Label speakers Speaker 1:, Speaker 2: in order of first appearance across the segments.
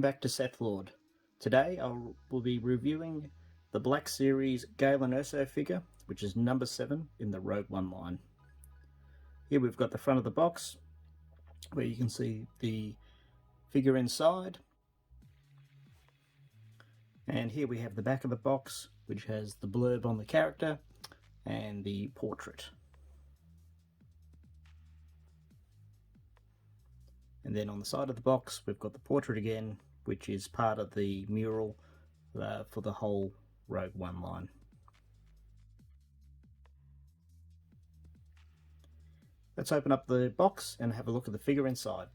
Speaker 1: back to Seth Lord. Today we'll be reviewing the Black Series Galen Erso figure, which is number 7 in the Rogue One line. Here we've got the front of the box, where you can see the figure inside. And here we have the back of the box, which has the blurb on the character and the portrait. And then on the side of the box, we've got the portrait again, which is part of the mural for the whole Rogue One line. Let's open up the box and have a look at the figure inside.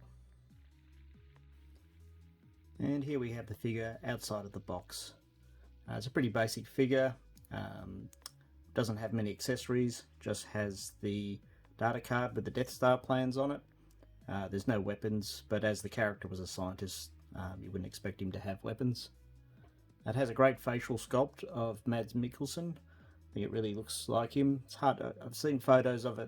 Speaker 1: And here we have the figure outside of the box. It's a pretty basic figure, doesn't have many accessories, just has the data card with the Death Star plans on it. There's no weapons, but as the character was a scientist, you wouldn't expect him to have weapons. It has a great facial sculpt of Mads Mikkelsen. I think it really looks like him. It's hard. I've seen photos of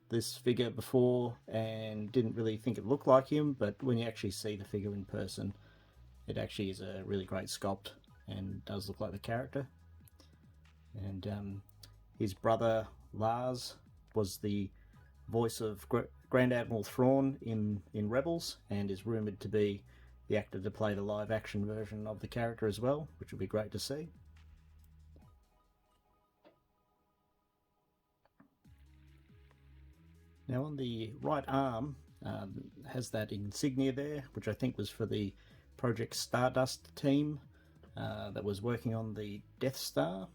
Speaker 1: this figure before and didn't really think it looked like him, but when you actually see the figure in person, it actually is a really great sculpt and does look like the character. And his brother Lars was the voice of Grand Admiral Thrawn in Rebels, and is rumoured to be the actor to play the live action version of the character as well, which would be great to see. Now on the right arm has that insignia there, which I think was for the Project Stardust team that was working on the Death Star.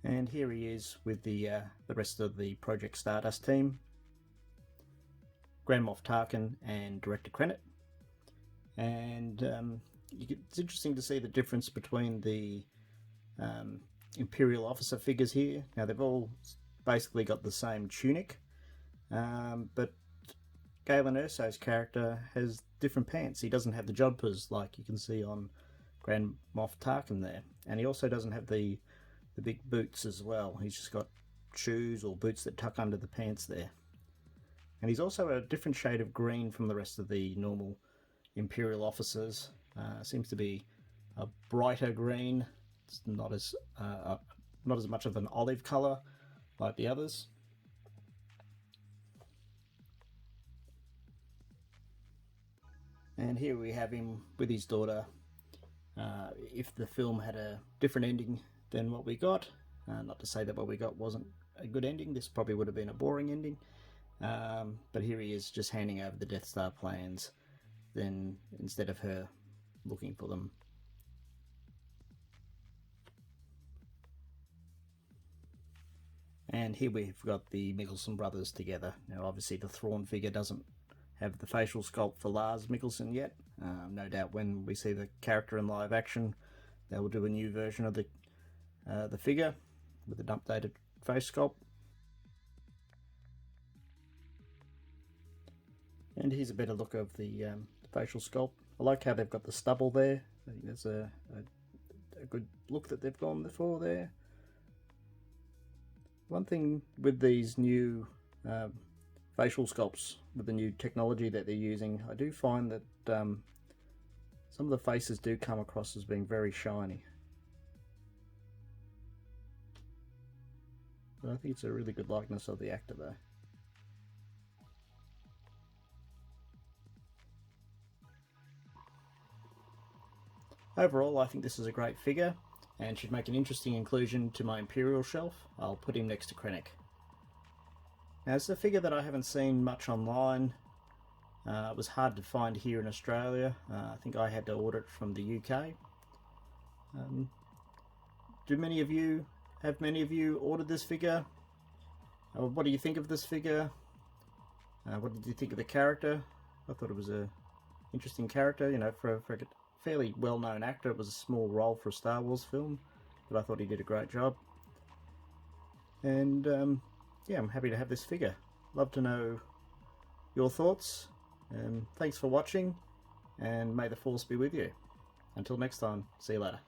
Speaker 1: And here he is with the rest of the Project Stardust team, Grand Moff Tarkin and Director Krennic. And it's interesting to see the difference between the Imperial officer figures here. Now they've all basically got the same tunic, but Galen Erso's character has different pants. He doesn't have the jodhpurs like you can see on Grand Moff Tarkin there, and he also doesn't have the big boots as well. He's just got shoes or boots that tuck under the pants there. And he's also a different shade of green from the rest of the normal Imperial officers. Seems to be a brighter green. It's not as much of an olive colour like the others. And here we have him with his daughter. If the film had a different ending than what we got, not to say that what we got wasn't a good ending, this probably would have been a boring ending, but here he is just handing over the Death Star plans then instead of her looking for them. And here we've got the Mikkelsen brothers together. Now obviously the Thrawn figure doesn't have the facial sculpt for Lars Mikkelsen yet. No doubt when we see the character in live action, they will do a new version of the figure with an updated face sculpt. And here's a better look of the facial sculpt. I like how they've got the stubble there. I think that's a good look that they've gone for there. One thing with these new facial sculpts, with the new technology that they're using, I do find that some of the faces do come across as being very shiny. But I think it's a really good likeness of the actor though. Overall, I think this is a great figure and should make an interesting inclusion to my Imperial shelf. I'll put him next to Krennic. Now it's a figure that I haven't seen much online. It was hard to find here in Australia. I think I had to order it from the UK. Have many of you ordered this figure? What do you think of this figure? What did you think of the character? I thought it was a interesting character. You know, for a fairly well-known actor, it was a small role for a Star Wars film, but I thought he did a great job. And yeah, I'm happy to have this figure. Love to know your thoughts. Thanks for watching, and may the Force be with you. Until next time, see you later.